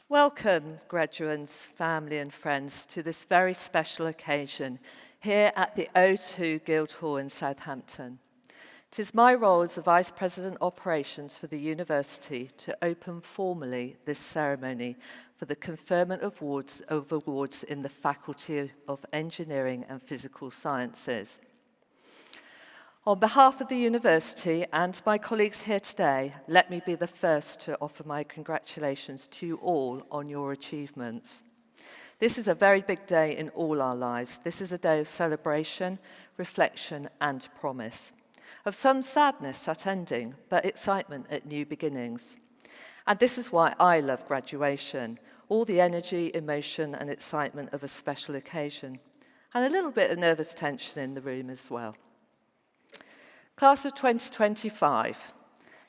Welcome, graduates, family and friends, to this very special occasion here at the O2 Guildhall in Southampton. It is my role as the Vice President Operations for the University to open formally this ceremony for the conferment of awards in the Faculty of Engineering and Physical Sciences. On behalf of the University and my colleagues here today, let me be the first to offer my congratulations to you all on your achievements. This is a very big day in all our lives. This is a day of celebration, reflection and promise. Of some sadness at ending, but excitement at new beginnings. And this is why I love graduation, all the energy, emotion and excitement of a special occasion, and a little bit of nervous tension in the room as well. Class of 2025,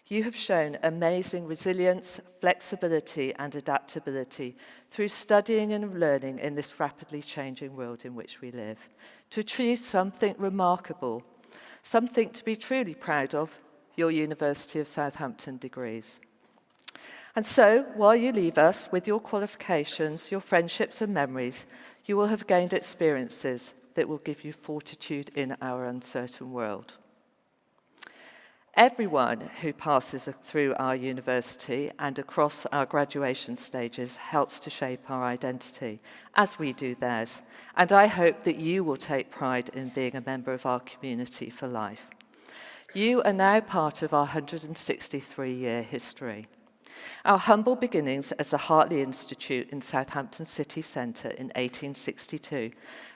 you have shown amazing resilience, flexibility and adaptability through studying and learning in this rapidly changing world in which we live, to achieve something remarkable, something to be truly proud of, your University of Southampton degrees. And so, while you leave us with your qualifications, your friendships and memories, you will have gained experiences that will give you fortitude in our uncertain world. Everyone who passes through our university and across our graduation stages helps to shape our identity, as we do theirs. And I hope that you will take pride in being a member of our community for life. You are now part of our 163-year history. Our humble beginnings as the Hartley Institute in Southampton City Centre in 1862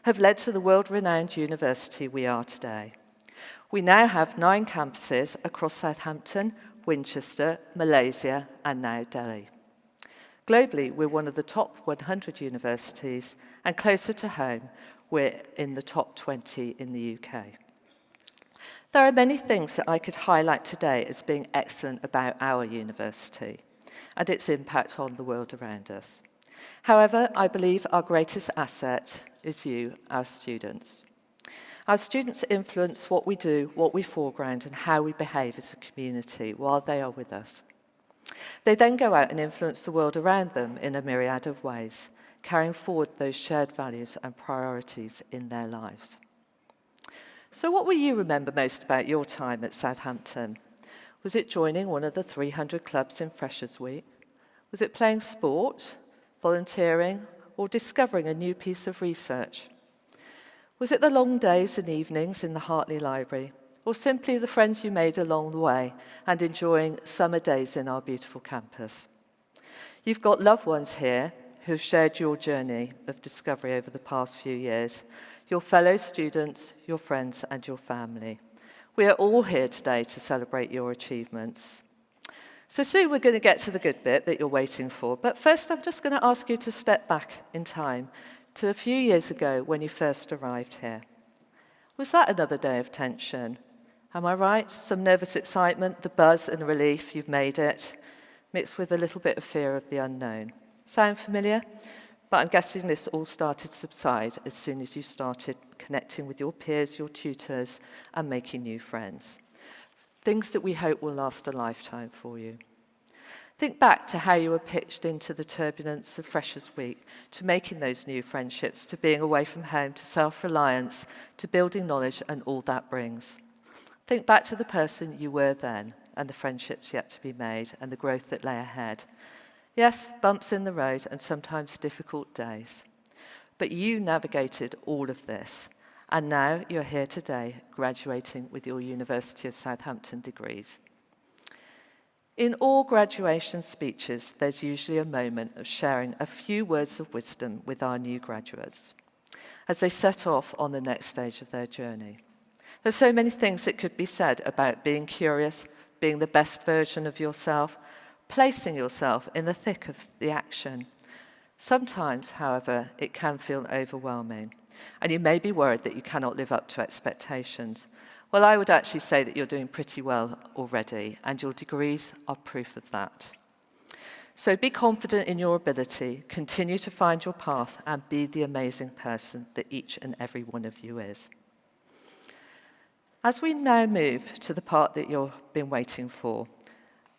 have led to the world-renowned university we are today. We now have 9 campuses across Southampton, Winchester, Malaysia, and now Delhi. Globally, we're one of the top 100 universities, and closer to home, we're in the top 20 in the UK. There are many things that I could highlight today as being excellent about our university and its impact on the world around us. However, I believe our greatest asset is you, our students. Our students influence what we do, what we foreground, and how we behave as a community while they are with us. They then go out and influence the world around them in a myriad of ways, carrying forward those shared values and priorities in their lives. So what will you remember most about your time at Southampton? Was it joining one of the 300 clubs in Freshers' Week? Was it playing sport, volunteering, or discovering a new piece of research? Was it the long days and evenings in the Hartley Library, or simply the friends you made along the way and enjoying summer days in our beautiful campus? You've got loved ones here who've shared your journey of discovery over the past few years, your fellow students, your friends and your family. We are all here today to celebrate your achievements. So soon we're going to get to the good bit that you're waiting for, but first I'm just going to ask you to step back in time to a few years ago when you first arrived here. Was that another day of tension? Am I right? Some nervous excitement, the buzz and relief you've made it, mixed with a little bit of fear of the unknown. Sound familiar? But I'm guessing this all started to subside as soon as you started connecting with your peers, your tutors, and making new friends. Things that we hope will last a lifetime for you. Think back to how you were pitched into the turbulence of Freshers' Week, to making those new friendships, to being away from home, to self-reliance, to building knowledge and all that brings. Think back to the person you were then and the friendships yet to be made and the growth that lay ahead. Yes, bumps in the road and sometimes difficult days. But you navigated all of this, and now you're here today graduating with your University of Southampton degrees. In all graduation speeches, there's usually a moment of sharing a few words of wisdom with our new graduates as they set off on the next stage of their journey. There's so many things that could be said about being curious, being the best version of yourself, placing yourself in the thick of the action. Sometimes, however, it can feel overwhelming, and you may be worried that you cannot live up to expectations. Well, I would actually say that you're doing pretty well already, and your degrees are proof of that. So be confident in your ability, continue to find your path, and be the amazing person that each and every one of you is. As we now move to the part that you've been waiting for,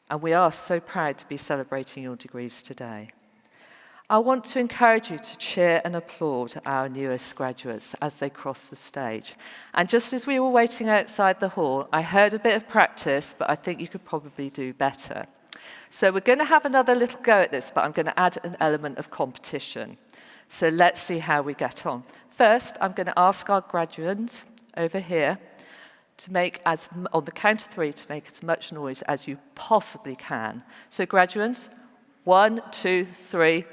and we are so proud to be celebrating your degrees today, I want to encourage you to cheer and applaud our newest graduates as they cross the stage. And just as we were waiting outside the hall, I heard a bit of practice, but I think you could probably do better. So we're going to have another little go at this, but I'm going to add an element of competition. So let's see how we get on. First, I'm going to ask our graduates over here to make, on the count of 3, to make as much noise as you possibly can. So graduates, 1, 2, 3.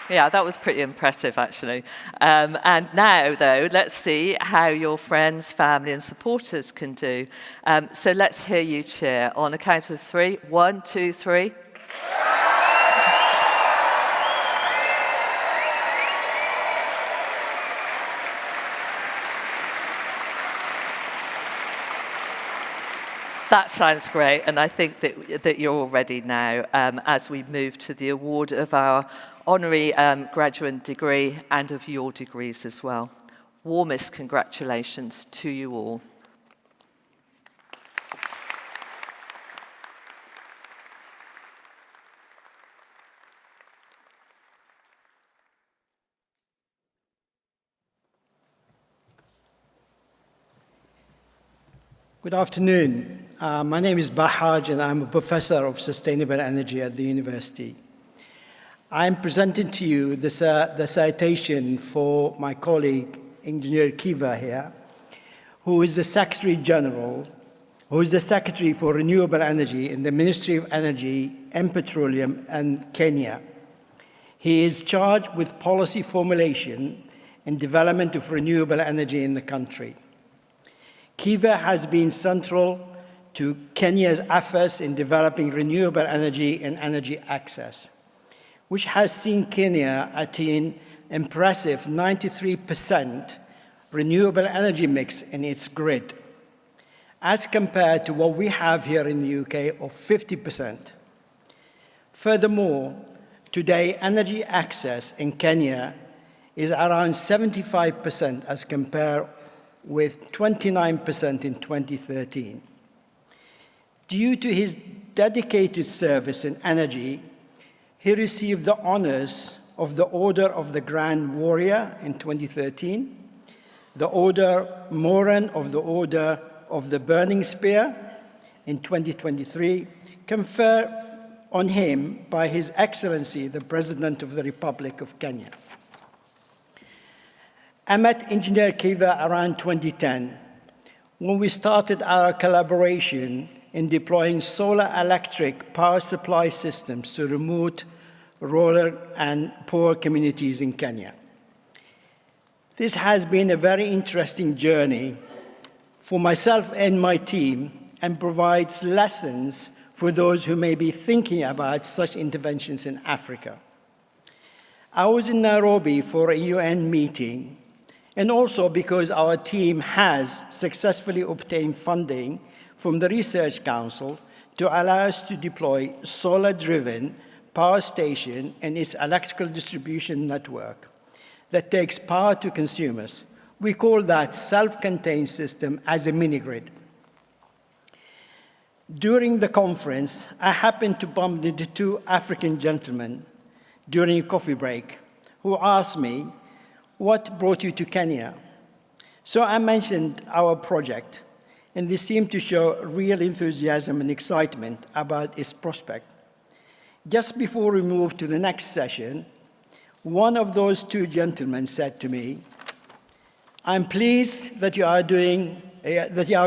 Yeah, that was pretty impressive, actually. And now, though, let's see how your friends, family, and supporters can do. So let's hear you cheer on a count of 3. 1, 2, 3. That sounds great, and I think that you're all ready now as we move to the award of our honorary graduate degree and of your degrees as well. Warmest congratulations to you all. Good afternoon. My name is Bahaj, and I'm a professor of sustainable energy at the university. I'm presenting to you the citation for my colleague, Engineer Kiva here, who is the Secretary General, who is the Secretary for Renewable Energy in the Ministry of Energy and Petroleum in Kenya. He is charged with policy formulation and development of renewable energy in the country. Kiva has been central to Kenya's efforts in developing renewable energy and energy access, which has seen Kenya attain impressive 93% renewable energy mix in its grid, as compared to what we have here in the UK of 50%. Furthermore, today energy access in Kenya is around 75% as compared with 29% in 2013. Due to his dedicated service in energy, he received the honors of the Order of the Grand Warrior in 2013, the Order Moran of the Order of the Burning Spear in 2023, conferred on him by His Excellency, the President of the Republic of Kenya. I met Engineer Kiva around 2010 when we started our collaboration in deploying solar electric power supply systems to remote, rural, and poor communities in Kenya. This has been a very interesting journey for myself and my team and provides lessons for those who may be thinking about such interventions in Africa. I was in Nairobi for a UN meeting, and also because our team has successfully obtained funding from the Research Council to allow us to deploy solar-driven power station and its electrical distribution network that takes power to consumers. We call that self-contained system as a mini-grid. During the conference, I happened to bump into 2 African gentlemen during a coffee break who asked me, "What brought you to Kenya?" So I mentioned our project, and they seemed to show real enthusiasm and excitement about its prospect. Just before we moved to the next session, one of those 2 gentlemen said to me, "I'm pleased that you are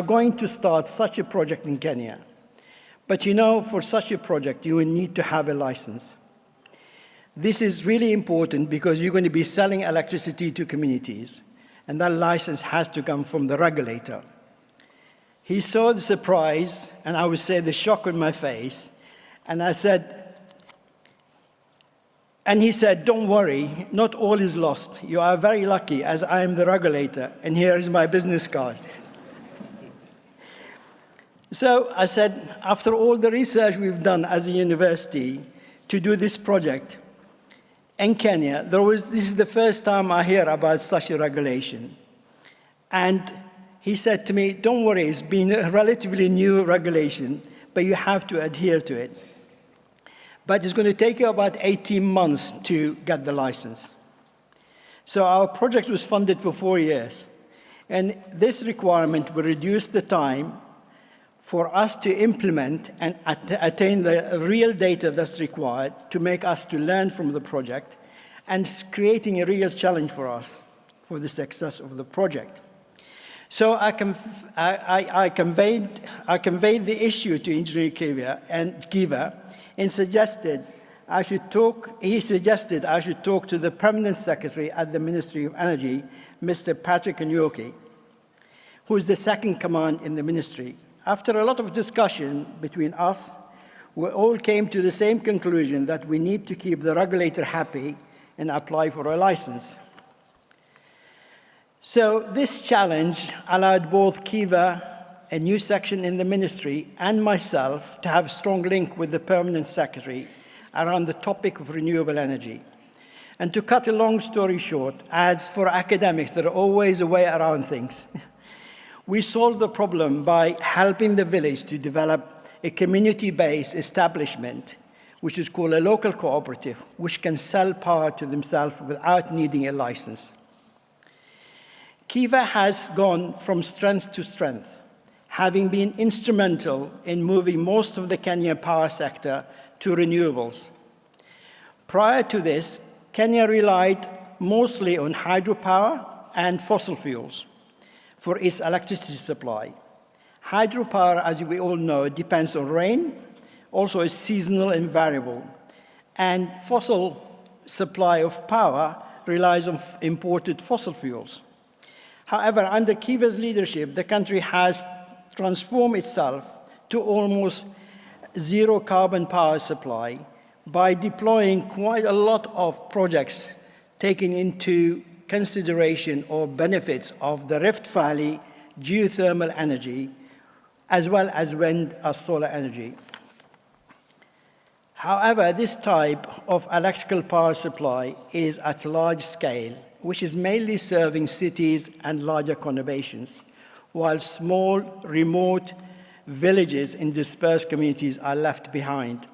going to start such a project in Kenya. But you know, for such a project, you will need to have a license. This is really important because you're going to be selling electricity to communities, and that license has to come from the regulator." He saw the surprise, and I would say the shock on my face, and he said, "Don't worry, not all is lost. You are very lucky, as I am the regulator, and here is my business card." So I said, after all the research we've done as a university to do this project, in Kenya, this is the first time I hear about such a regulation. And he said to me, don't worry, it's been a relatively new regulation, but you have to adhere to it. But it's going to take you about 18 months to get the license. So our project was funded for 4 years. And this requirement will reduce the time for us to implement and attain the real data that's required to make us to learn from the project, and creating a real challenge for us for the success of the project. So I conveyed the issue to Engineer Kiva and suggested I should talk to the Permanent Secretary at the Ministry of Energy, Mr. Patrick Nyoki, who is the second command in the ministry. After a lot of discussion between us, we all came to the same conclusion that we need to keep the regulator happy and apply for a license. So this challenge allowed both Kiva, a new section in the ministry, and myself to have a strong link with the Permanent Secretary around the topic of renewable energy. And to cut a long story short, as for academics, there are always a way around things. We solved the problem by helping the village to develop a community-based establishment, which is called a local cooperative, which can sell power to themselves without needing a license. Kiva has gone from strength to strength, having been instrumental in moving most of the Kenyan power sector to renewables. Prior to this, Kenya relied mostly on hydropower and fossil fuels for its electricity supply. Hydropower, as we all know, depends on rain, also is seasonal and variable, and fossil supply of power relies on imported fossil fuels. However, under Kiva's leadership, the country has transformed itself to almost zero carbon power supply by deploying quite a lot of projects taking into consideration or benefits of the Rift Valley geothermal energy, as well as wind or solar energy. However, this type of electrical power supply is at large scale, which is mainly serving cities and larger conurbations, while small, remote villages in dispersed communities are left behind.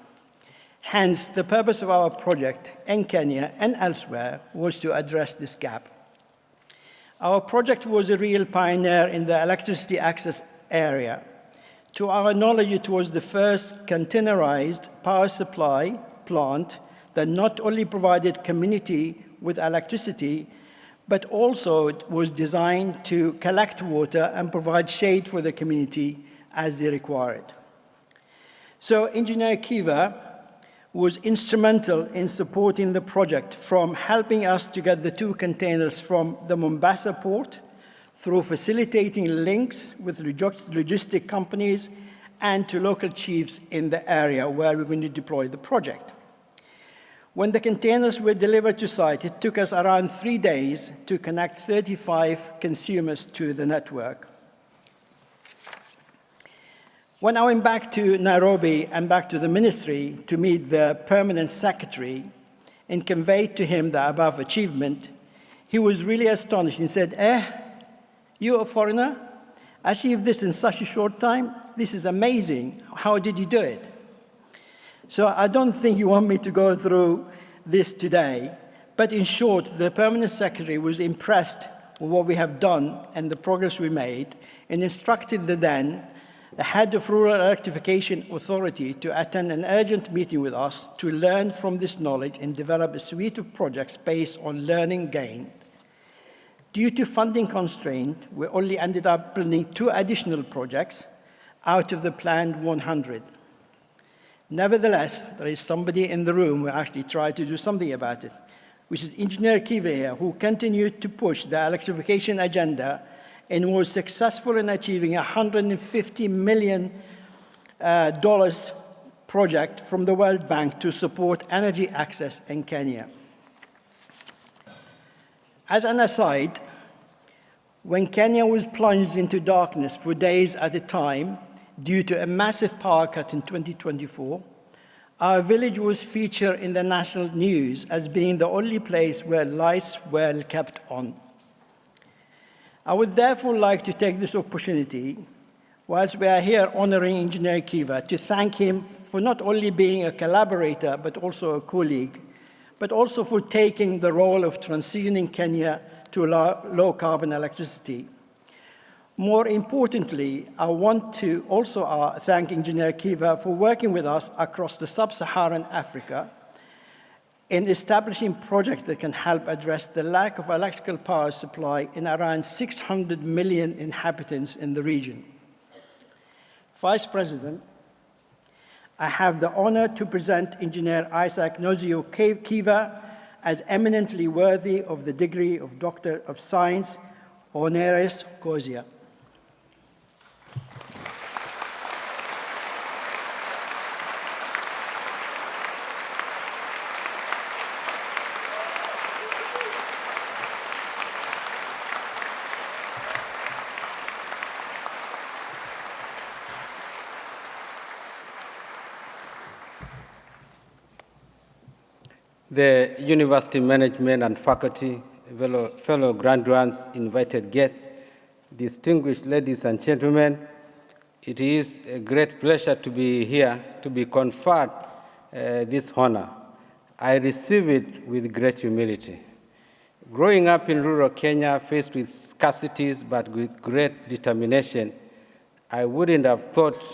Hence, the purpose of our project in Kenya and elsewhere was to address this gap. Our project was a real pioneer in the electricity access area. To our knowledge, it was the first containerized power supply plant that not only provided community with electricity, but also it was designed to collect water and provide shade for the community as they required. So Engineer Kiva was instrumental in supporting the project, from helping us to get the 2 containers from the Mombasa port, through facilitating links with logistic companies and to local chiefs in the area where we're going to deploy the project. When the containers were delivered to site, it took us around 3 days to connect 35 consumers to the network. When I went back to Nairobi and back to the ministry to meet the Permanent Secretary and conveyed to him the above achievement, he was really astonished and said, you a foreigner, achieved this in such a short time? This is amazing. How did you do it? So I don't think you want me to go through this today, but in short, the Permanent Secretary was impressed with what we have done and the progress we made, and instructed the head of Rural Electrification Authority to attend an urgent meeting with us to learn from this knowledge and develop a suite of projects based on learning gained. Due to funding constraint, we only ended up building 2 additional projects out of the planned 100. Nevertheless, there is somebody in the room who actually tried to do something about it, which is Engineer Kiva here, who continued to push the electrification agenda and was successful in achieving a $150 million project from the World Bank to support energy access in Kenya. As an aside, when Kenya was plunged into darkness for days at a time due to a massive power cut in 2024, Our village was featured in the national news as being the only place where lights were kept on. I would therefore like to take this opportunity, whilst we are here honoring Engineer Kiva, to thank him for not only being a collaborator, but also a colleague, but also for taking the role of transitioning Kenya to low-carbon electricity. More importantly, I want to also thank Engineer Kiva for working with us across the sub-Saharan Africa in establishing projects that can help address the lack of electrical power supply in around 600 million inhabitants in the region. Vice President, I have the honor to present Engineer Isaac Nozio Kiva as eminently worthy of the degree of Doctor of Science, honoris causa. The university management and faculty, fellow graduates, invited guests, distinguished ladies and gentlemen, it is a great pleasure to be here to be conferred this honor. I receive it with great humility. Growing up in rural Kenya, faced with scarcities but with great determination, I wouldn't have thought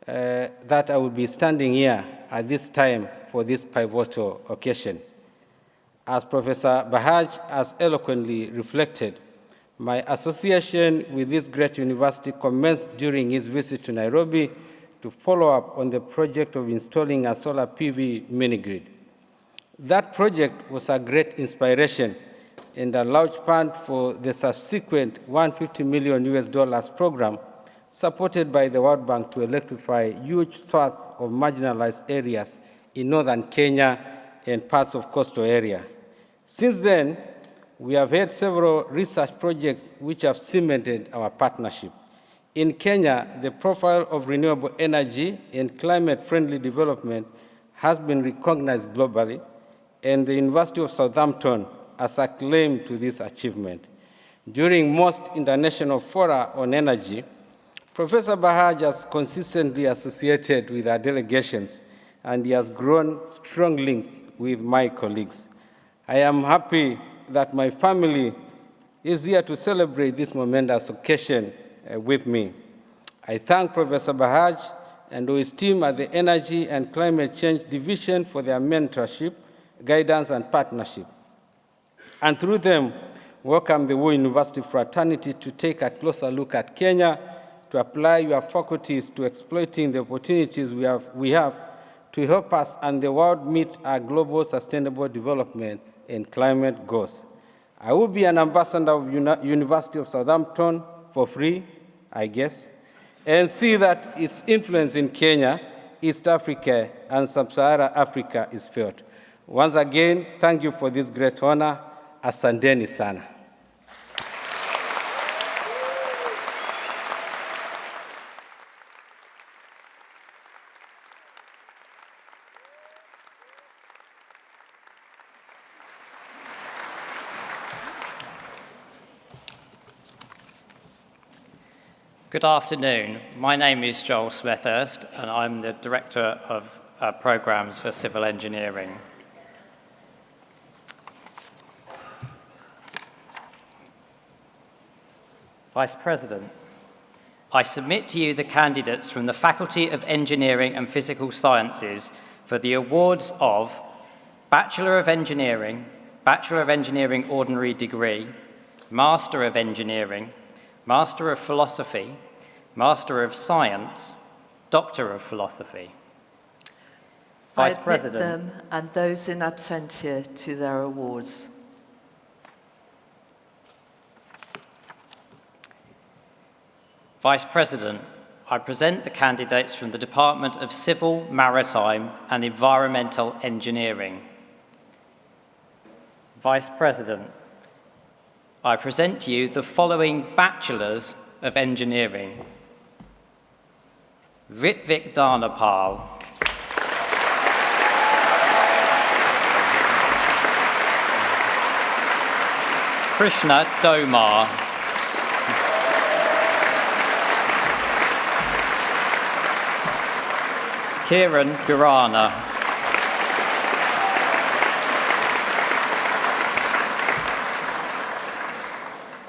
that I would be standing here at this time for this pivotal occasion. As Professor Bahaj has eloquently reflected, my association with this great university commenced during his visit to Nairobi to follow up on the project of installing a solar PV mini-grid. That project was a great inspiration and a launchpad for the subsequent $150 million program supported by the World Bank to electrify huge swaths of marginalized areas in northern Kenya and parts of coastal area. Since then, we have had several research projects which have cemented our partnership. In Kenya, the profile of renewable energy and climate-friendly development has been recognized globally, and the University of Southampton has a claim to this achievement. During most international fora on energy, Professor Bahaj has consistently associated with our delegations, and he has grown strong links with my colleagues. I am happy that my family is here to celebrate this momentous occasion with me. I thank Professor Bahaj and his team at the Energy and Climate Change Division for their mentorship, guidance, and partnership. And through them, welcome the whole university fraternity to take a closer look at Kenya, to apply your faculties to exploiting the opportunities we have to help us and the world meet our global sustainable development and climate goals. I will be an ambassador of University of Southampton for free, I guess, and see that its influence in Kenya, East Africa, and Sub-Saharan Africa is felt. Once again, thank you for this great honor. Asanteni sana. Good afternoon. My name is Joel Smethurst, and I'm the Director of Programs for Civil Engineering. Vice President, I submit to you the candidates from the Faculty of Engineering and Physical Sciences for the awards of Bachelor of Engineering Ordinary Degree, Master of Engineering, Master of Philosophy, Master of Science, Doctor of Philosophy. Vice President, I admit them and those in absentia to their awards. Vice President, I present the candidates from the Department of Civil, Maritime and Environmental Engineering. Vice President, I present to you the following Bachelors of Engineering. Ritvik Dhanapal. Krishna Domar. Kiran Gurana.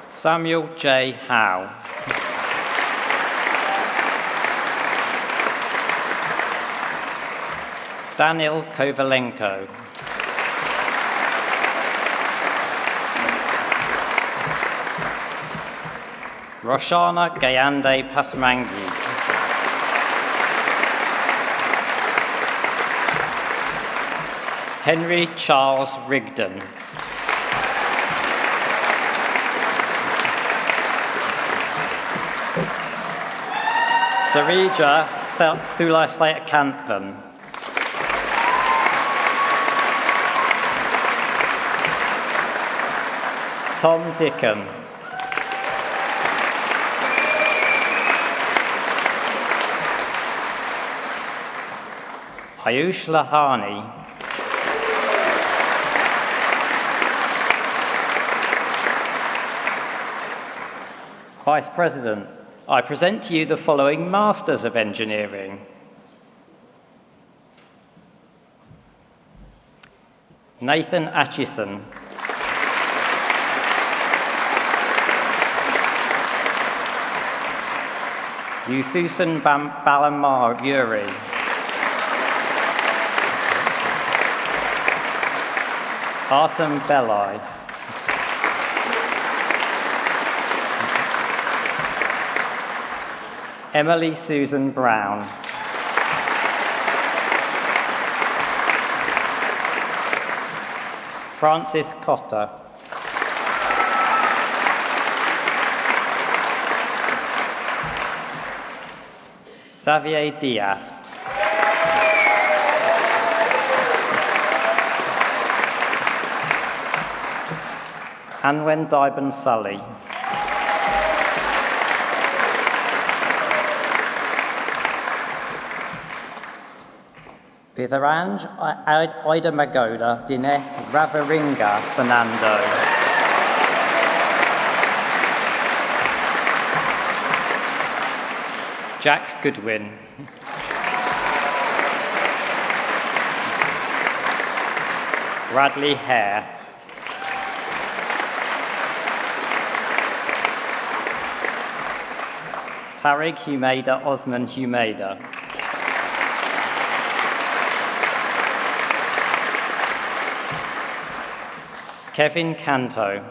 Samuel J. Howe. Daniel Kovalenko. Roshana Gayande Pathmangi. Henry Charles Rigdon. Sarija Thulaslayakanthan. Tom Dickham. Ayush Lahani. Vice President, I present to you the following Masters of Engineering. Nathan Atchison. Euthusan Balamar Yuri. Artem Belai. Emily Susan Brown. Francis Cotter. Xavier Diaz. Anwen Daiban Sully. Vitharanj Ida Magoda Dineth Ravaringa Fernando. Jack Goodwin. Bradley Hare. Tariq Humeda Osman Humeda. Kevin Canto.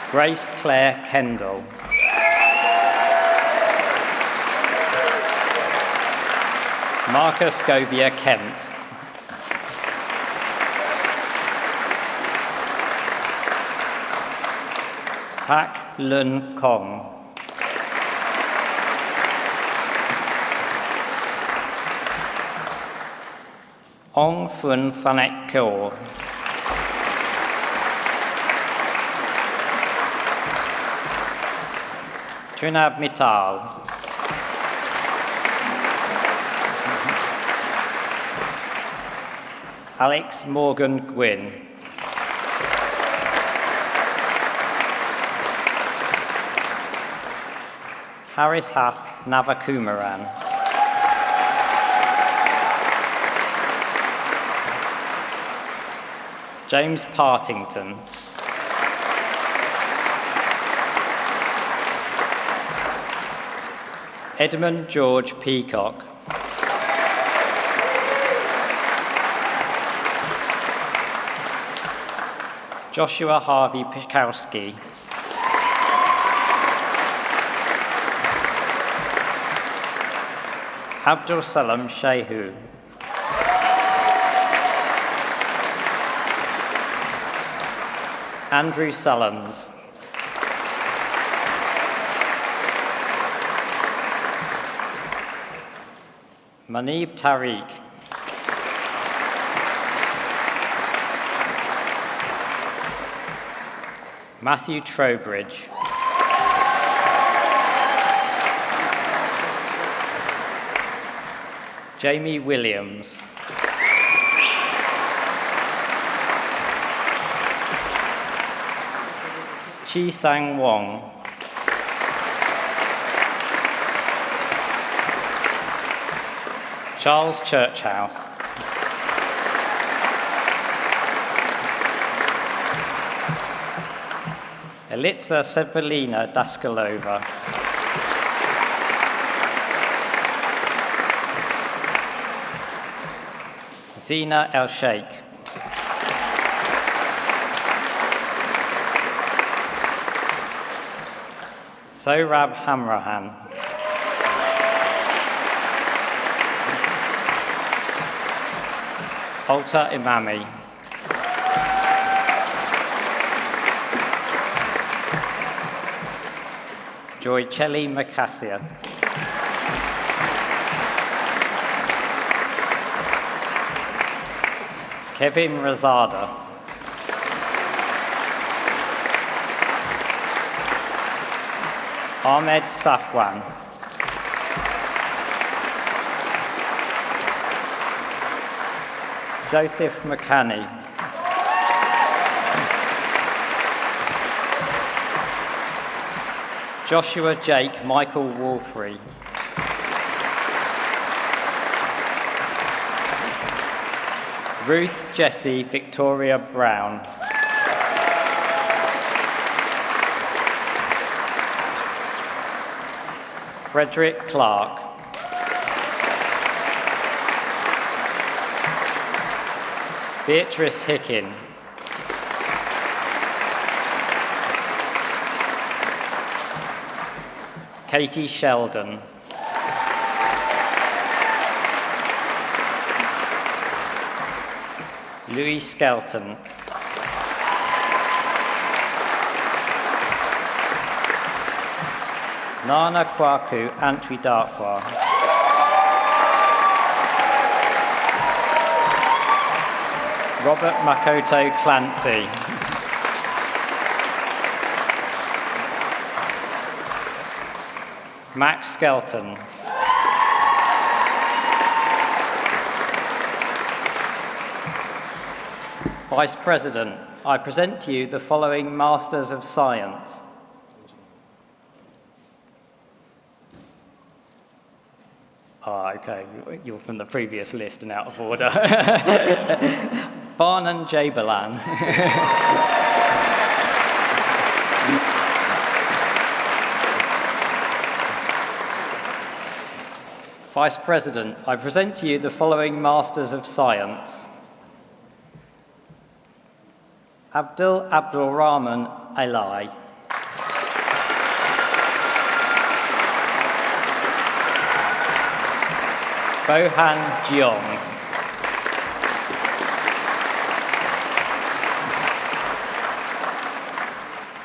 Grace Claire Kendall. Marcus Govia Kent. Pak Lun Kong. Ong Fun Thanek Kaur. Trinab Mittal. Alex Morgan Gwynn. Harris Hath Navakumaran. James Partington. Edmund George Peacock. Joshua Harvey Pikowski. Abdul Salam Shehu. Andrew Sullens. Manib Tariq. Matthew Trowbridge. Jamie Williams. Chi Sang Wong. Charles Churchhouse. Elitsa Severina Daskalova. Zina El Sheikh. Sohrab Hamrahan. Alta Imami. Joycelli Macassia. Kevin Razada. Ahmed Safwan. Joseph McCanny. Joshua Jake Michael Wolfrey. Ruth Jessie Victoria Brown. Frederick Clark. Beatrice Hickin. Katie Sheldon. Louis Skelton. Nana Kwaku Antwi Darkwa. Robert Makoto Clancy. Max Skelton. Vice President, I present to you the following Masters of Science. Okay, you're from the previous list and out of order. Farnan Jabalan. Vice President, I present to you the following Masters of Science. Abdul Rahman Alai. Bohan Jeong.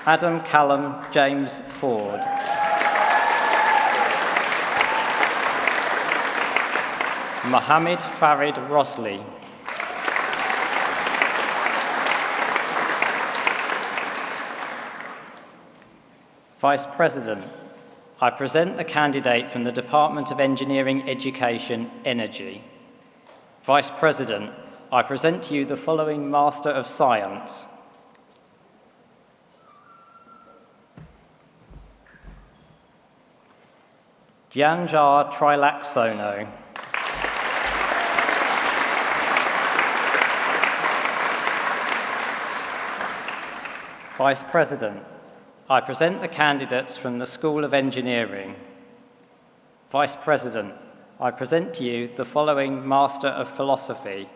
Adam Callum James Ford. Mohammed Farid Rosli. Vice President, I present the candidate from the Department of Engineering, Education, Energy. Vice President, I present to you the following Master of Science. Gianjar Trilaxono. Vice President, I present the candidates from the School of Engineering. Vice President, I present to you the following Master of Philosophy.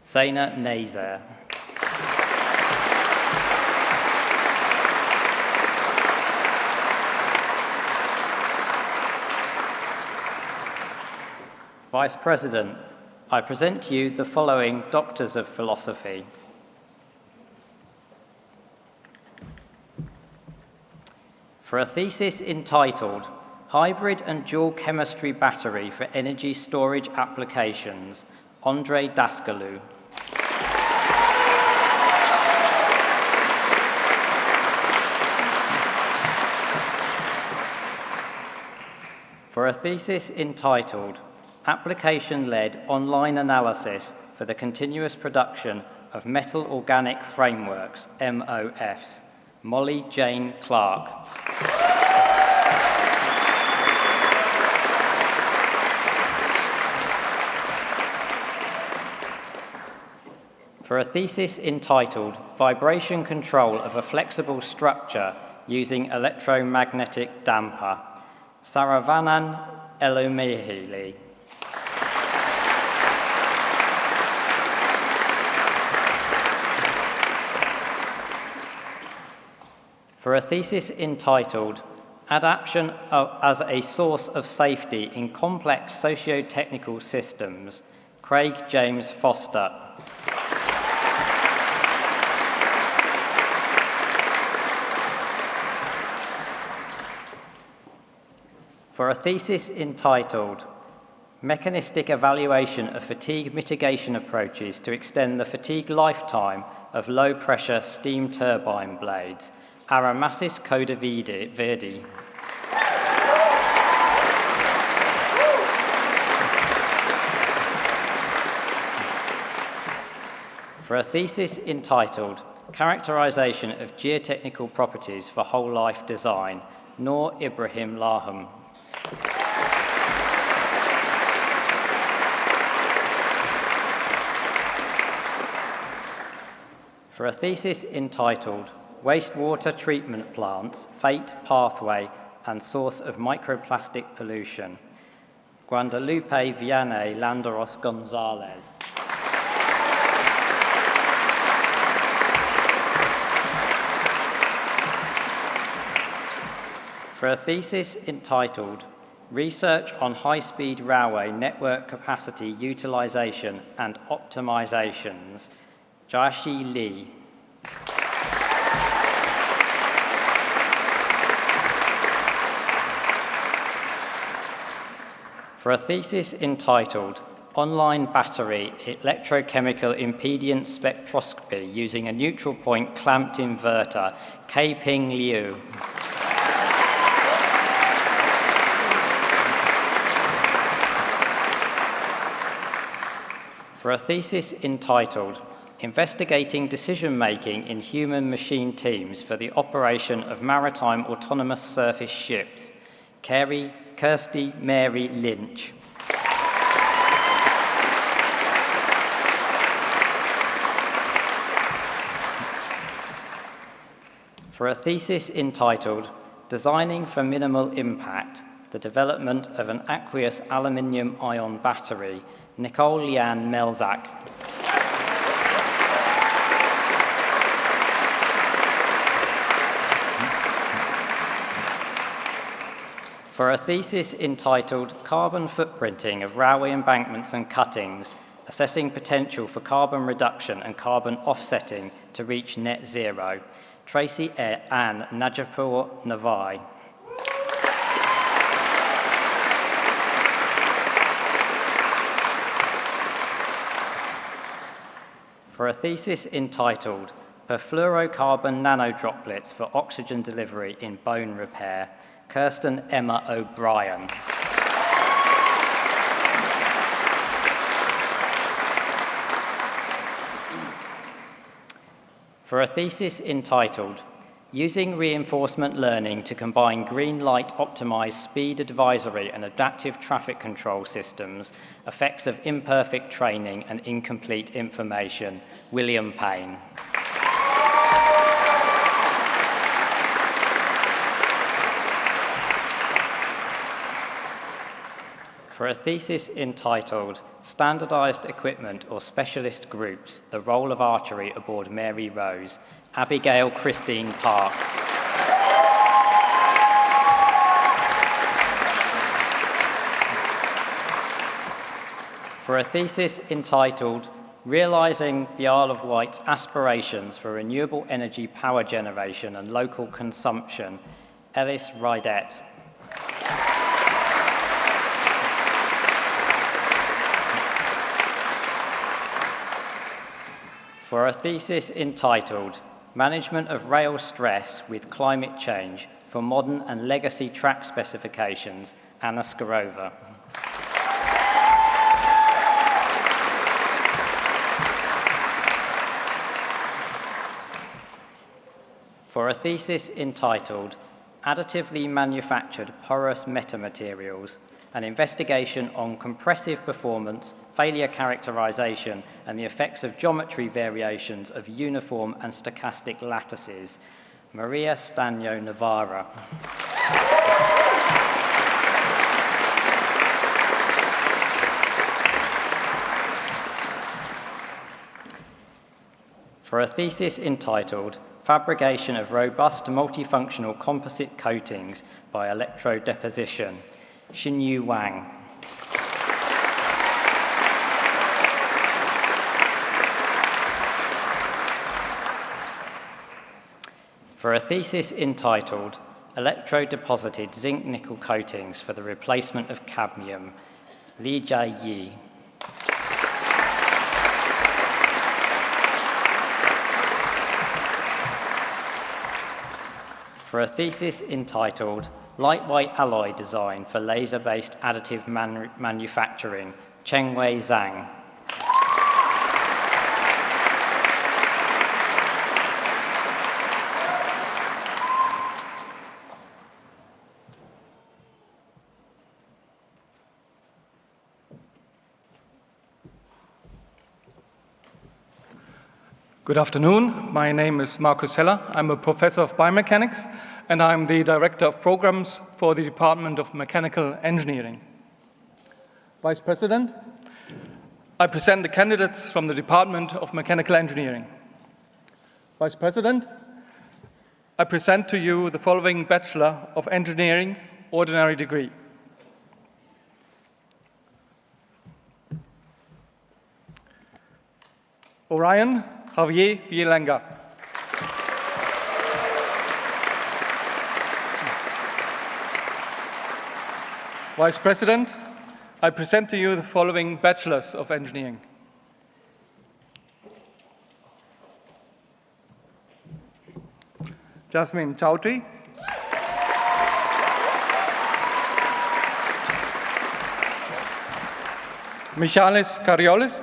Zaina Nazer. Vice President, I present to you the following Doctors of Philosophy. For a thesis entitled Hybrid and Dual Chemistry Battery for Energy Storage Applications, Andrei Daskalou. For a thesis entitled application-led online analysis for the continuous production of metal organic frameworks, MOFs. Molly Jane Clark. For a thesis entitled Vibration Control of a Flexible Structure Using Electromagnetic Damper, Saravanan Elomihili. For a thesis entitled Adaptation as a Source of Safety in Complex Socio-Technical Systems, Craig James Foster. For a thesis entitled Mechanistic Evaluation of Fatigue Mitigation Approaches to Extend the Fatigue Lifetime of Low-Pressure Steam Turbine Blades, Aramasis Codaverdi. For a thesis entitled Characterization of Geotechnical Properties for Whole Life Design, Noor Ibrahim Laham. For a thesis entitled Wastewater Treatment Plants, Fate, Pathway, and Source of Microplastic Pollution, Guadalupe Vianney Landeros Gonzalez. For a thesis entitled Research on High-Speed Railway Network Capacity Utilization and Optimizations, Jiaxi Li. For a thesis entitled Online Battery Electrochemical Impedance Spectroscopy Using a Neutral Point Clamped Inverter, K-Ping Liu. For a thesis entitled Investigating Decision-Making in Human-Machine Teams for the Operation of Maritime Autonomous Surface Ships, Kirsty Mary Lynch. For a thesis entitled Designing for Minimal Impact, the Development of an Aqueous Aluminium-Ion Battery, Nicole Lianne Melzak. For a thesis entitled Carbon Footprinting of Railway Embankments and Cuttings, Assessing Potential for Carbon Reduction and Carbon Offsetting to Reach Net Zero, Tracy Ann Najapur Navai. For a thesis entitled Perfluorocarbon Nanodroplets for Oxygen Delivery in Bone Repair, Kirsten Emma O'Brien. For a thesis entitled Using Reinforcement Learning to Combine Green Light Optimized Speed Advisory and Adaptive Traffic Control Systems, Effects of Imperfect Training and Incomplete Information, William Payne. For a thesis entitled Standardized Equipment or Specialist Groups, the Role of Archery Aboard Mary Rose, Abigail Christine Parks. For a thesis entitled Realizing the Isle of Wight's Aspirations for Renewable Energy Power Generation and Local Consumption, Ellis Rydett. For a thesis entitled Management of Rail Stress with Climate Change for Modern and Legacy Track Specifications, Anna Skarova. thesis entitled Additively Manufactured Porous Metamaterials, an investigation on compressive performance, failure characterization, and the effects of geometry variations of uniform and stochastic lattices, Maria Stanyo Navarra. For a thesis entitled Fabrication of Robust Multifunctional Composite Coatings by Electrodeposition, Xinyu Wang. For a thesis entitled Electrodeposited Zinc-Nickel Coatings for the Replacement of Cadmium, Li Jia Yi. For a thesis entitled Lightweight Alloy Design for Laser-Based Additive Manufacturing, Chengwei Zhang. Good afternoon. My name is Markus Heller. I'm a professor of biomechanics, and I'm the director of programs for the Department of Mechanical Engineering. Vice President, I present the candidates from the Department of Mechanical Engineering. Vice President, I present to you the following Bachelor of Engineering ordinary degree. Orion Javier Villalanga. Vice President, I present to you the following Bachelors of Engineering. Jasmine Chowdhury. Michalis Kariolis.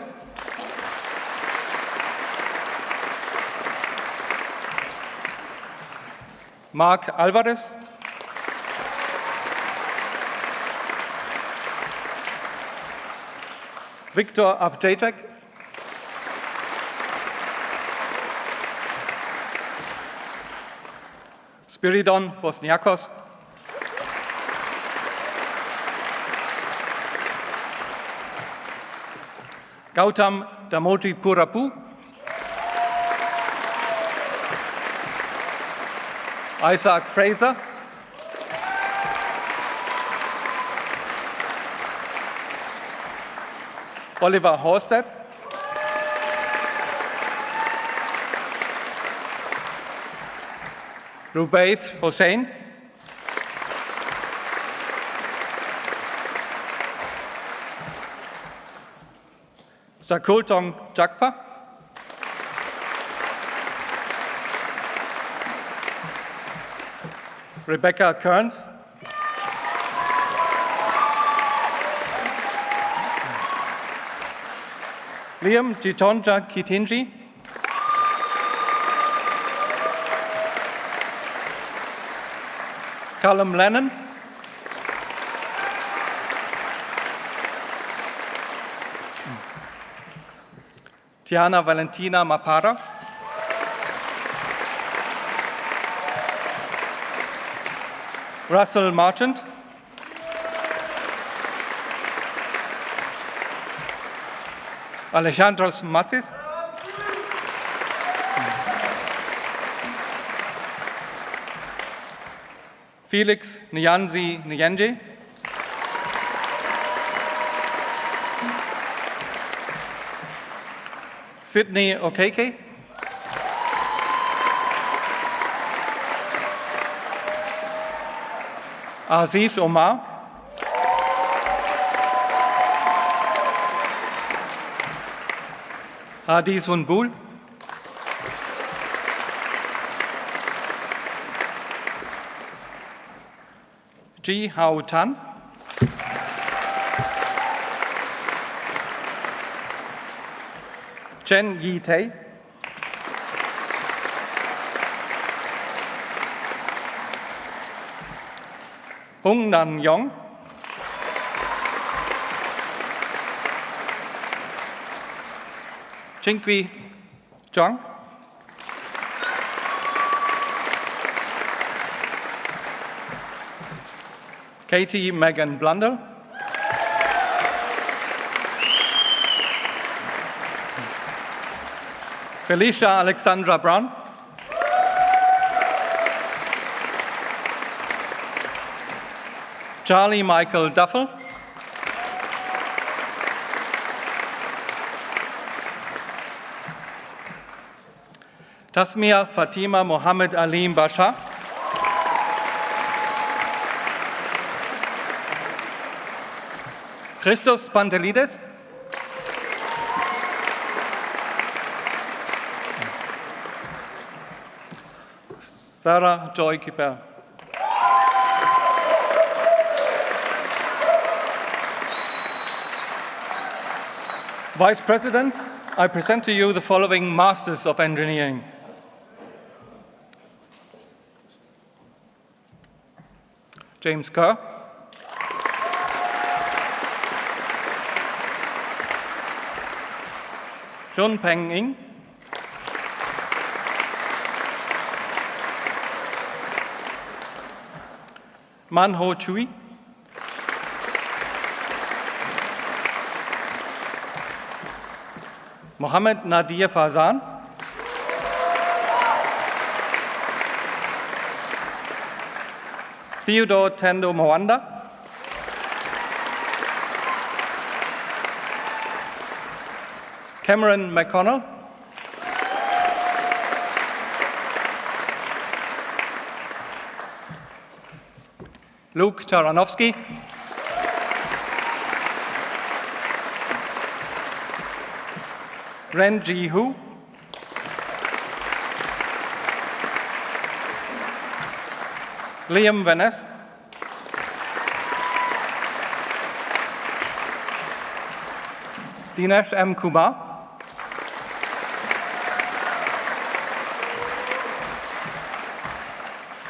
Mark Alvarez. Viktor Avjacek. Spiridon Bosniakos. Gautam Damoji Purapu. Isaac Fraser. Oliver Horsted. Rubaith Hossein. Sakultong Jakpa. Rebecca Kearns. Liam Jitonja Kitinji. Callum Lennon. Tiana Valentina Mapara. Russell Marchant. Alejandros Matis. Felix Nyanzi Nyenje. Sydney Okeke. Aziz Omar. Hadi Sunbul. Ji Hao Tan. Chen Yi Tei. Hung Nan Yong, Chingwi Zhang, Katie Megan Blundell, Felicia Alexandra Brown, Charlie Michael Duffel, Tasmia Fatima Mohammed Alim Basha, Christos Pantelides, Sarah Joy Kipper. Vice President, I present to you the following Masters of Engineering. James Kerr, Jun Peng Ing, Man Ho Chui, Mohammed Nadir Fazan, Theodore Tendo Mwanda, Cameron McConnell, Luke Taranovsky, Ren Ji Hu, Liam Venice, Dinesh M. Kumar,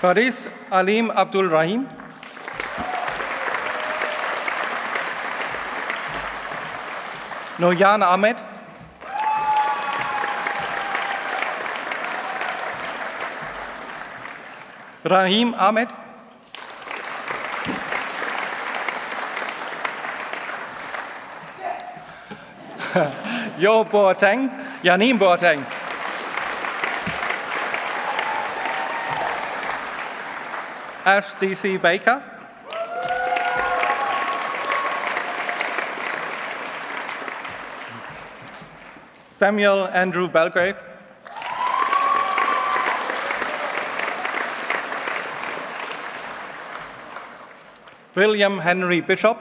Faris Alim Abdul Rahim, Noyan Ahmed, Rahim Ahmed, Yo Boateng, Yanim Boateng, Ash D.C. Baker, Samuel Andrew Belgrave, William Henry Bishop,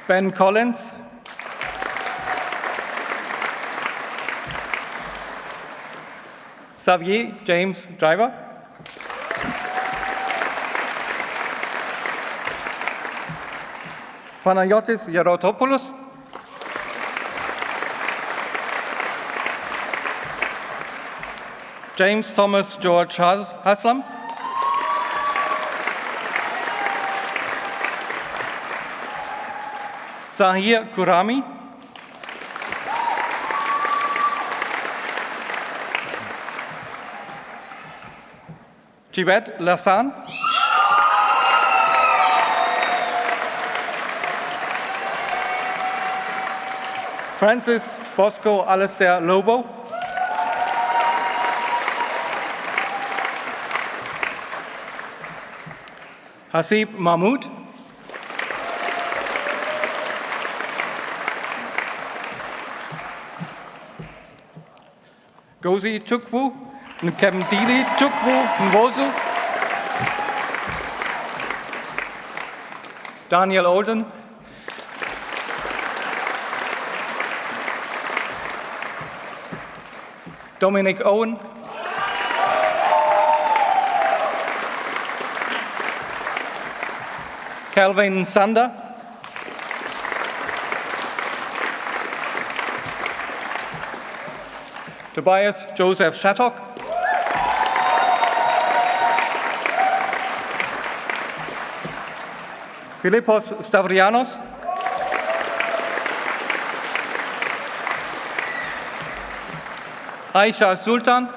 Ben Collins, Xavier James Driver, Panayotis Yarotopoulos, James Thomas George Haslam, Sahir Kurami, Jivet Lassan, Francis Bosco Alistair Lobo, Hasib Mahmood, Gozi Chukwu, Nkemdili Chukwu Nwozu, Daniel Olden, Dominic Owen, Calvin Sander, Tobias Joseph Shattock, Philippos Stavrianos, Aisha Sultan,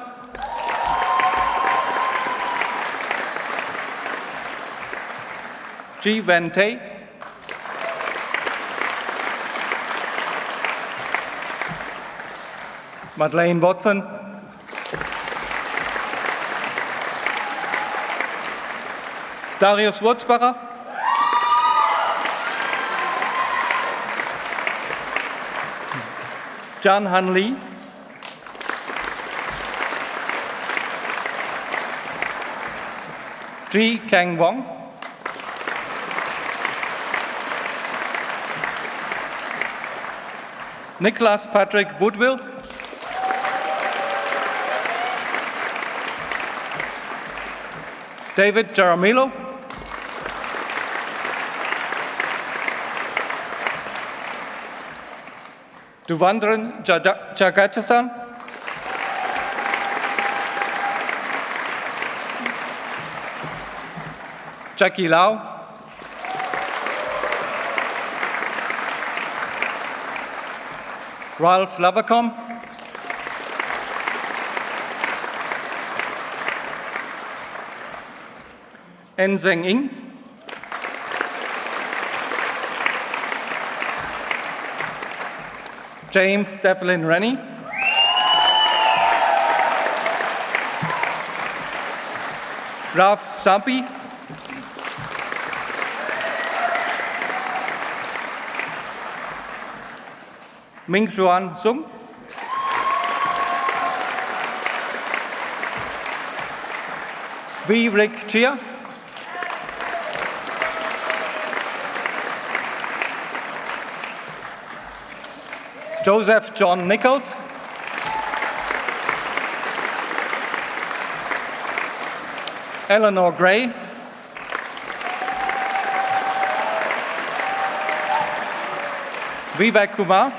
Ji Wen Tay, Madeleine Watson, Darius Wurzbacher, Jan Han Lee, Ji Kang Wong, Nicholas Patrick Woodville, David Jaramillo, Duvandran Jagatistan, Jackie Lau, Ralph Lavercombe, En Zeng Ing, James Devlin Rennie, Ralph Sampi, Ming Xuan Sung, V. Rick Chia, Joseph John Nichols, Eleanor Gray, Vivek Kumar,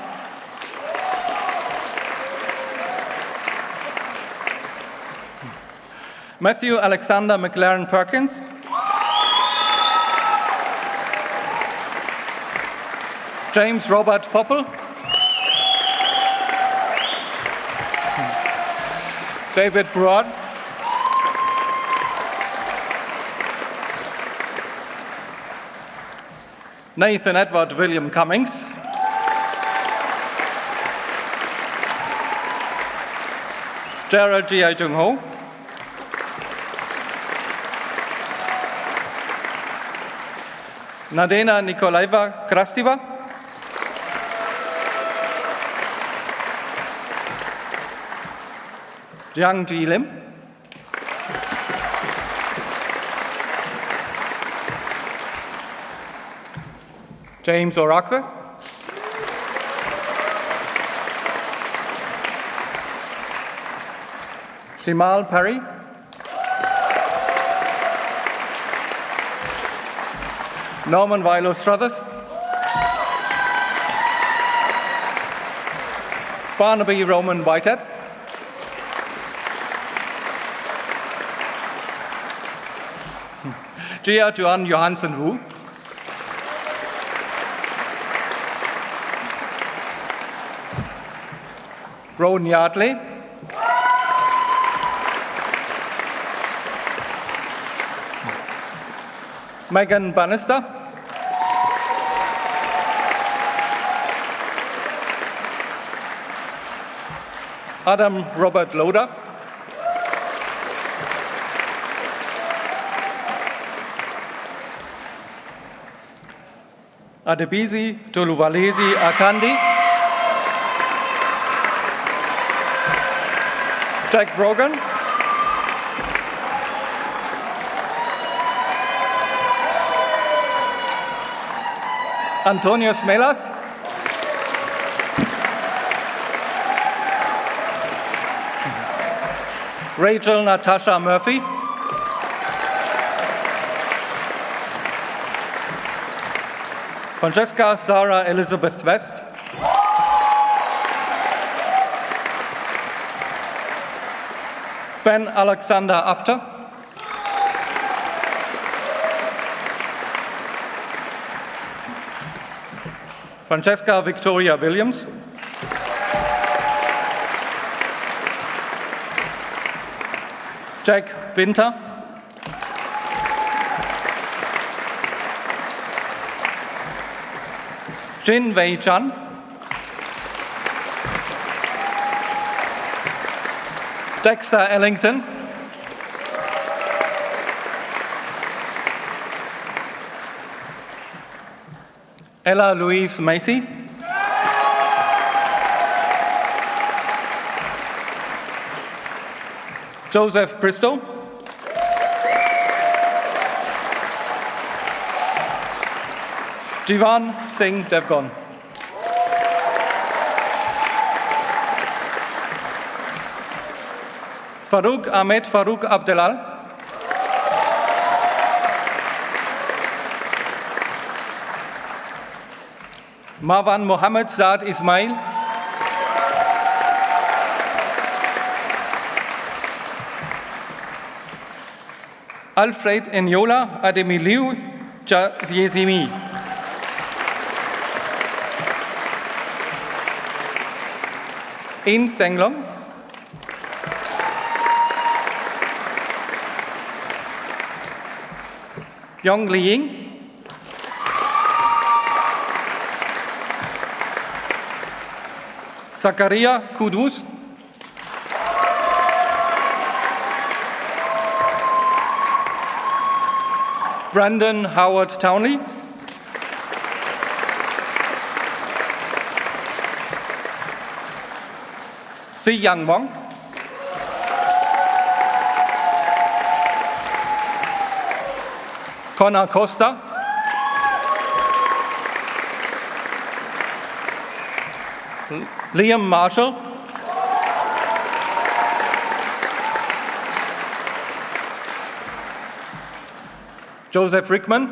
Matthew Alexander McLaren Perkins, James Robert Popple, David Broad, Nathan Edward William Cummings, Gerald Jia Jung Ho, Nadena Nikolaeva Krastiva, Jiang Ji Lim, James Orakwe, Shimal Perry, Norman Vilo Struthers, Barnaby Roman Whitehead, Jia Juan Johansen Wu, Ron Yardley, Megan Bannister, Adam Robert Loder, Adebisi Toluvalezi Akandi, Jack Brogan, Antonio Smelas, Rachel Natasha Murphy, Francesca Sarah Elizabeth West, Ben Alexander Apter, Francesca Victoria Williams. Jack Winter. Jin Wei Chan. Dexter Ellington. Ella Louise Macy. Joseph Bristow. Jivan Singh Devgon. Farouk Ahmed Farouk Abdelal. Marwan Mohammed Saad Ismail. Alfred Enyola Ademiliu Yazimi. In Senglong. Yong Liying. Zakaria Kudus. Brandon Howard Townley. Si Yang Wong. Connor Costa. Liam Marshall. Joseph Rickman.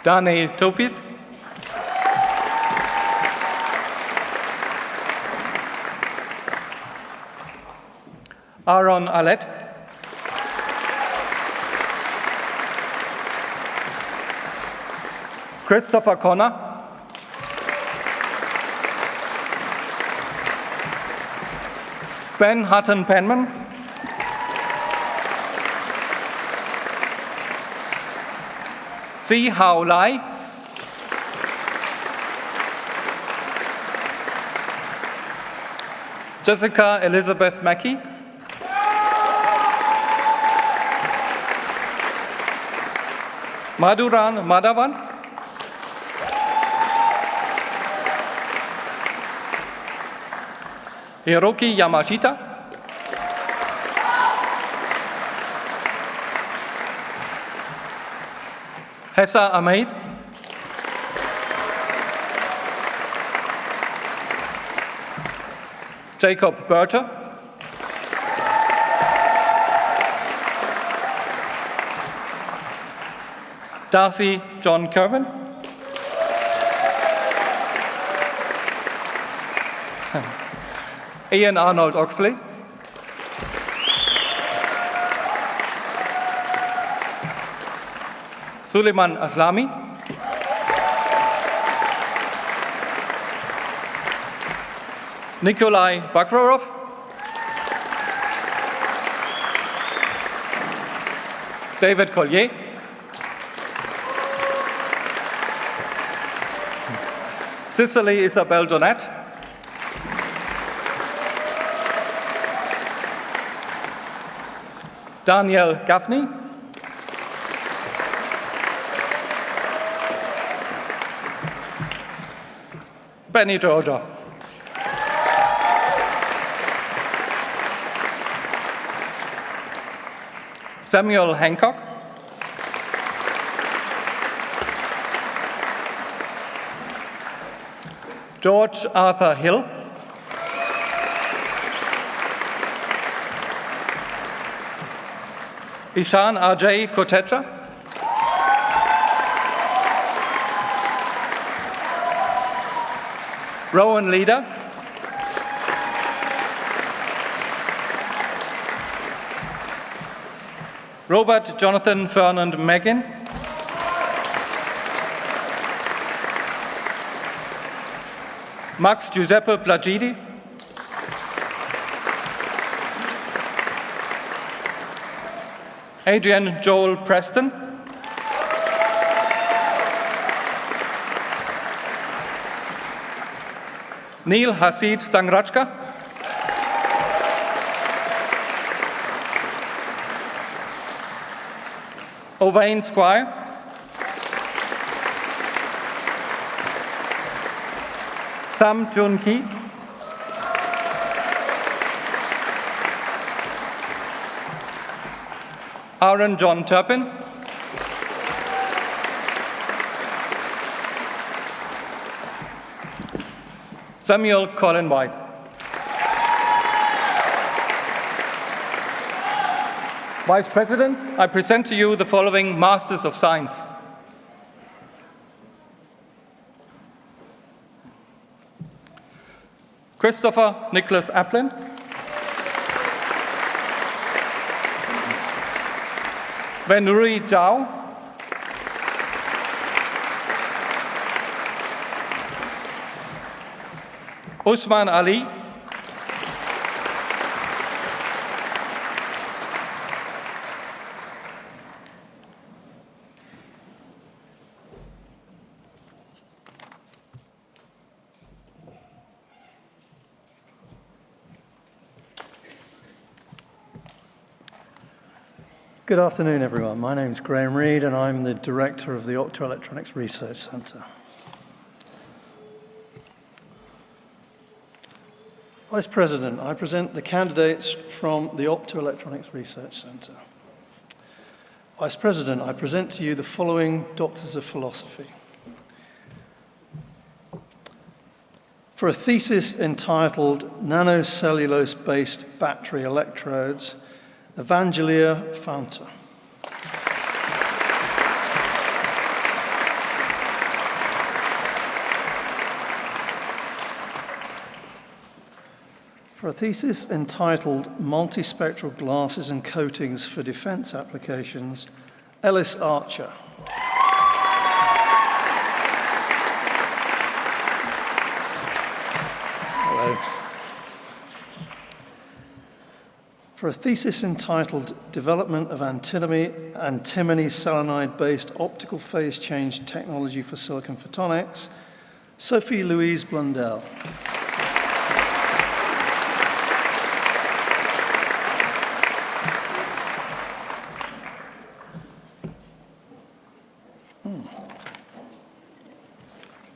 Dane Topis. Aaron Allet. Christopher Connor. Ben Hutton Penman. Si Hao Lai. Jessica Elizabeth Mackey. Madhuran Madhavan. Hiroki Yamashita. Hessa Ahmed. Jacob Berger. Darcy John Kerwin. Ian Arnold Oxley. Suleiman Aslami. Nikolai Bakrorov. David Collier. Cicely Isabel Donat. Daniel Gaffney. Benny Georgia. Samuel Hancock. George Arthur Hill. Ishan Ajay Kotecha. Rowan Leader. Robert Jonathan Fernand Meggin. Max Giuseppe Plagidi. Adrian Joel Preston. Neil Hasid Sangrachka. Owain Squire. Tham Jun Ki. Aaron John Turpin. Samuel Colin White. Vice President, I present to you the following Masters of Science. Christopher Nicholas Applin. Wenrui Zhao. Usman Ali. Good afternoon, everyone. My name is Graham Reid, and I'm the director of the Optoelectronics Research Centre. Vice President, I present the candidates from the Optoelectronics Research Centre. Vice President, I present to you the following Doctors of Philosophy. For a thesis entitled Nanocellulose-Based Battery Electrodes, Evangelia Fanta. For a thesis entitled Multispectral Glasses and Coatings for Defense Applications, Ellis Archer. Hello. For a thesis entitled Development of Antimony Selenide-Based Optical Phase Change Technology for Silicon Photonics, Sophie Louise Blundell.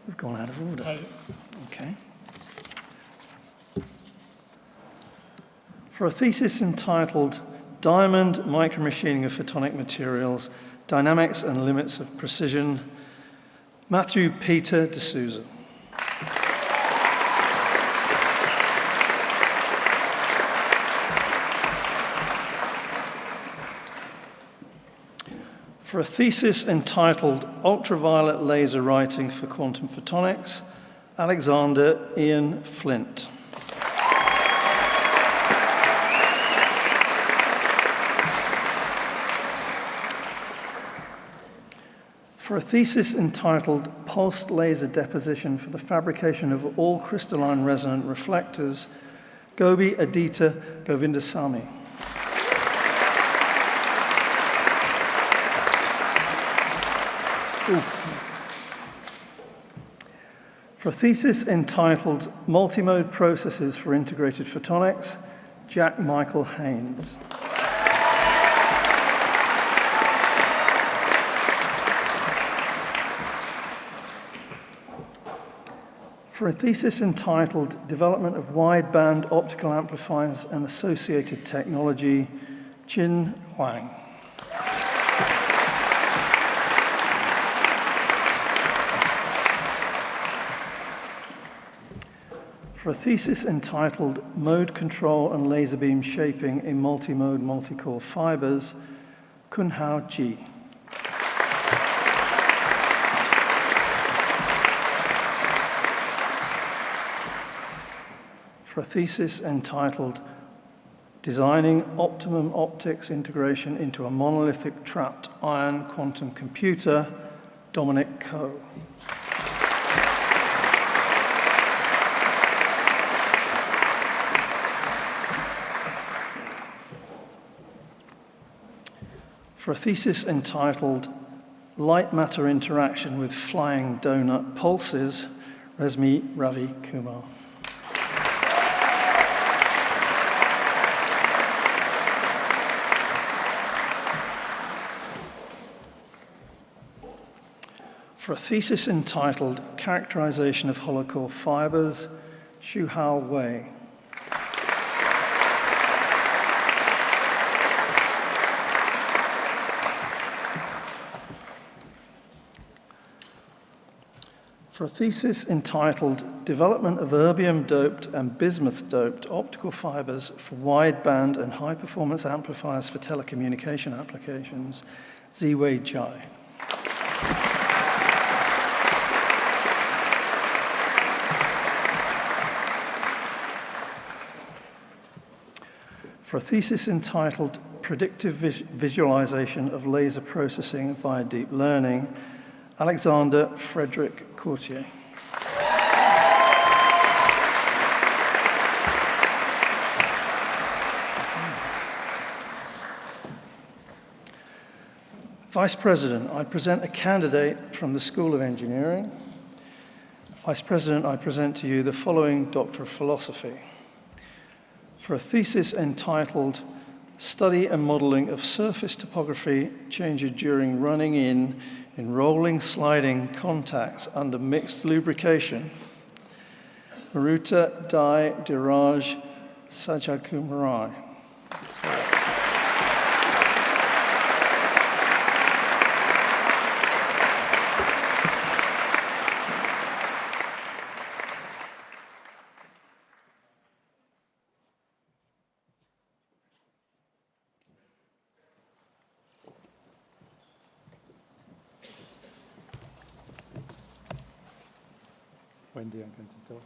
We've gone out of order. Okay. For a thesis entitled Diamond Micromachining of Photonic Materials, Dynamics and Limits of Precision, Matthew Peter D'Souza. For a thesis entitled Ultraviolet Laser Writing for Quantum Photonics, Alexander Ian Flint. For a thesis entitled Pulsed Laser Deposition for the Fabrication of All Crystalline Resonant Reflectors, Gobi Aditya Govindasamy. For a thesis entitled Multimode Processes for Integrated Photonics, Jack Michael Haynes. For a thesis entitled Development of Wideband Optical Amplifiers and Associated Technology, Jin Huang. For a thesis entitled Mode Control and Laser Beam Shaping in Multimode Multicore Fibers, Kunhao Ji. For a thesis entitled designing optimum optics integration into a monolithic trapped ion quantum computer, Dominic Coe. For a thesis entitled Light Matter Interaction with Flying Donut Pulses, Resmi Ravi Kumar. For a thesis entitled Characterization of Hollow Core Fibers, Shuhao Wei. For a thesis entitled Development of Erbium-doped and Bismuth-doped Optical Fibers for Wideband and High-Performance Amplifiers for Telecommunication Applications, Ziwei Jai. For a thesis entitled Predictive Visualization of Laser Processing via Deep Learning, Alexander Frederick Courtier. Vice President, I present a candidate from the School of Engineering. Vice President, I present to you the following Doctor of Philosophy. For a thesis entitled Study and Modeling of Surface Topography Changes During Running in Rolling Sliding Contacts Under Mixed Lubrication, Maruta Dai Diraj Sajakumarai. Wendy, I'm going to talk.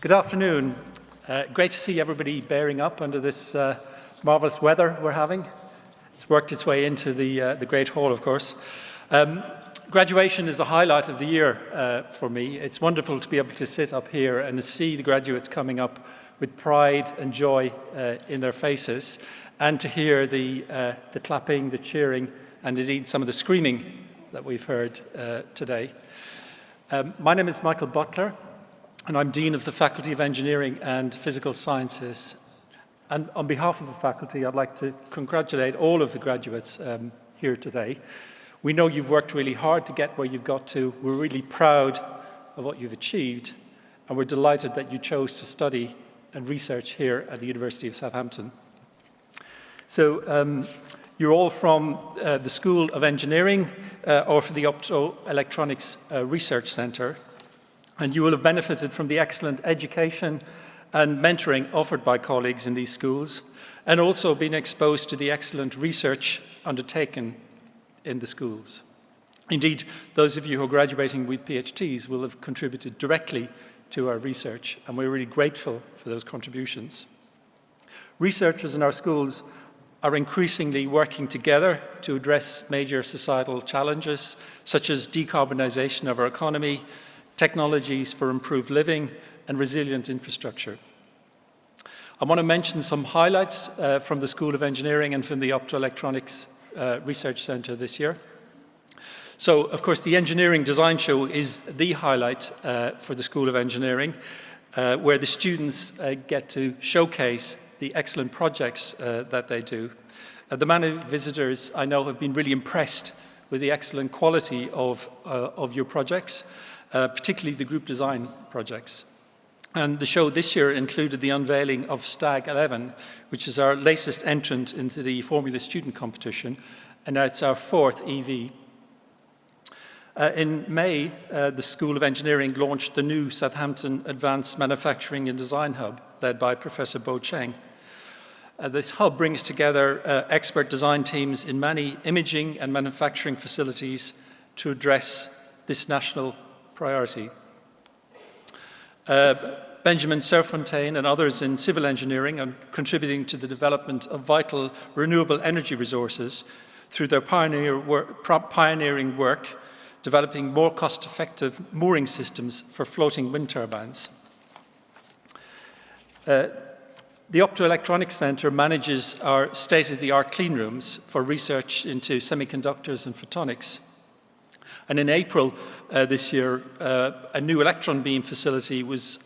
Good afternoon. Great to see everybody bearing up under this marvellous weather we're having. It's worked its way into the Great Hall, of course. Graduation is the highlight of the year for me. It's wonderful to be able to sit up here and to see the graduates coming up with pride and joy in their faces, and to hear the clapping, the cheering, and indeed some of the screaming that we've heard today. My name is Michael Butler, and I'm Dean of the Faculty of Engineering and Physical Sciences. And on behalf of the faculty, I'd like to congratulate all of the graduates here today. We know you've worked really hard to get where you've got to. We're really proud of what you've achieved, and we're delighted that you chose to study and research here at the University of Southampton. So you're all from the School of Engineering or from the Optoelectronics Research Centre, and you will have benefited from the excellent education and mentoring offered by colleagues in these schools, and also been exposed to the excellent research undertaken in the schools. Indeed, those of you who are graduating with PhDs will have contributed directly to our research, and we're really grateful for those contributions. Researchers in our schools are increasingly working together to address major societal challenges, such as decarbonisation of our economy, technologies for improved living, and resilient infrastructure. I want to mention some highlights from the School of Engineering and from the Optoelectronics Research Centre this year. So, of course, the Engineering Design Show is the highlight for the School of Engineering, where the students get to showcase the excellent projects that they do. The many visitors I know have been really impressed with the excellent quality of your projects, particularly the group design projects. And the show this year included the unveiling of Stag 11, which is our latest entrant into the Formula Student Competition, and now it's our fourth EV. In May, the School of Engineering launched the new Southampton Advanced Manufacturing and Design Hub, led by Professor Bo Cheng. This hub brings together expert design teams in many imaging and manufacturing facilities to address this national priority. Benjamin Serfontaine and others in civil engineering are contributing to the development of vital renewable energy resources through their pioneering work, developing more cost-effective mooring systems for floating wind turbines. The Optoelectronics Centre manages our state-of-the-art clean rooms for research into semiconductors and photonics. And in April this year, a new electron beam facility was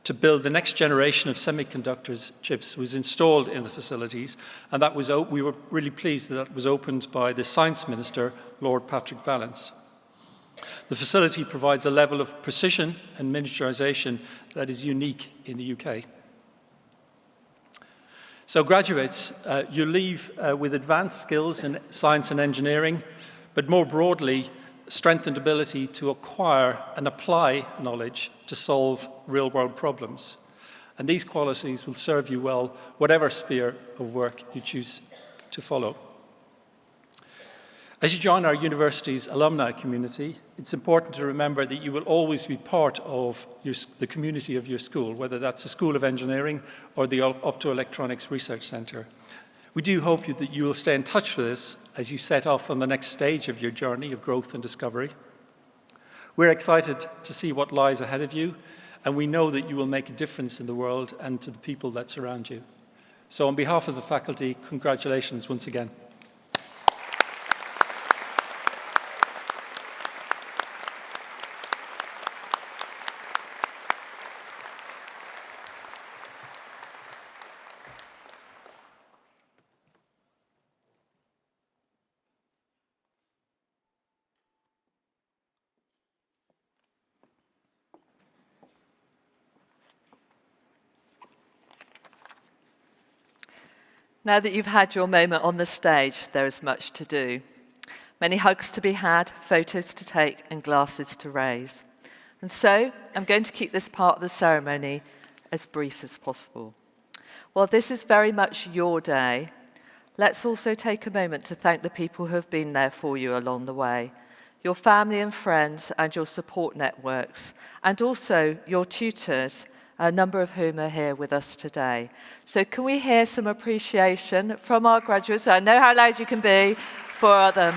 to build the next generation of semiconductors chips was installed in the facilities, and that was we were really pleased that it was opened by the Science Minister, Lord Patrick Vallance. The facility provides a level of precision and miniaturization that is unique in the UK. So graduates, you leave with advanced skills in science and engineering, but more broadly, strengthened ability to acquire and apply knowledge to solve real-world problems. And these qualities will serve you well, whatever sphere of work you choose to follow. As you join our university's alumni community, it's important to remember that you will always be part of the community of your school, whether that's the School of Engineering or the Optoelectronics Research Centre. We do hope that you will stay in touch with us as you set off on the next stage of your journey of growth and discovery. We're excited to see what lies ahead of you, and we know that you will make a difference in the world and to the people that surround you. So on behalf of the faculty, congratulations once again. Now that you've had your moment on the stage, there is much to do. Many hugs to be had, photos to take, and glasses to raise. And so, I'm going to keep this part of the ceremony as brief as possible. While this is very much your day, let's also take a moment to thank the people who have been there for you along the way, your family and friends and your support networks, and also your tutors, a number of whom are here with us today. So can we hear some appreciation from our graduates? I know how loud you can be for them.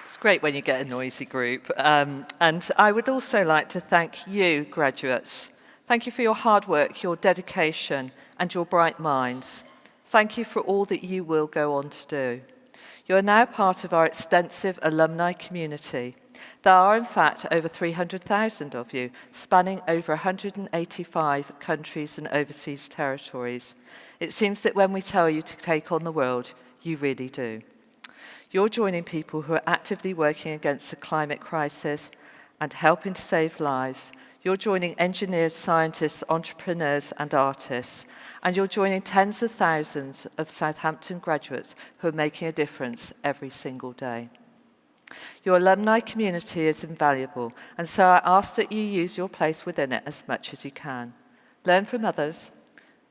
It's great when you get a noisy group. And I would also like to thank you, graduates. Thank you for your hard work, your dedication, and your bright minds. Thank you for all that you will go on to do. You are now part of our extensive alumni community. There are, in fact, over 300,000 of you, spanning over 185 countries and overseas territories. It seems that when we tell you to take on the world, you really do. You're joining people who are actively working against the climate crisis and helping to save lives. You're joining engineers, scientists, entrepreneurs, and artists. And you're joining tens of thousands of Southampton graduates who are making a difference every single day. Your alumni community is invaluable, and so I ask that you use your place within it as much as you can. Learn from others,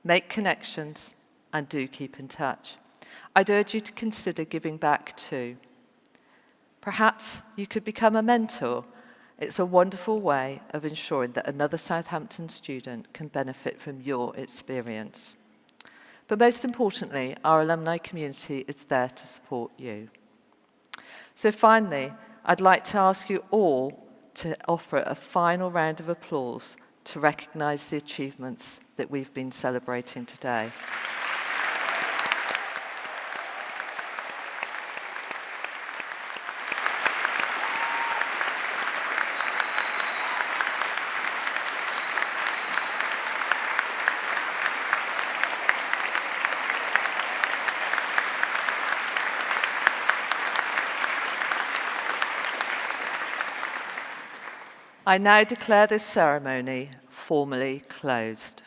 make connections, and do keep in touch. I'd urge you to consider giving back too. Perhaps you could become a mentor. It's a wonderful way of ensuring that another Southampton student can benefit from your experience. But most importantly, our alumni community is there to support you. So finally, I'd like to ask you all to offer a final round of applause to recognise the achievements that we've been celebrating today. I now declare this ceremony formally closed.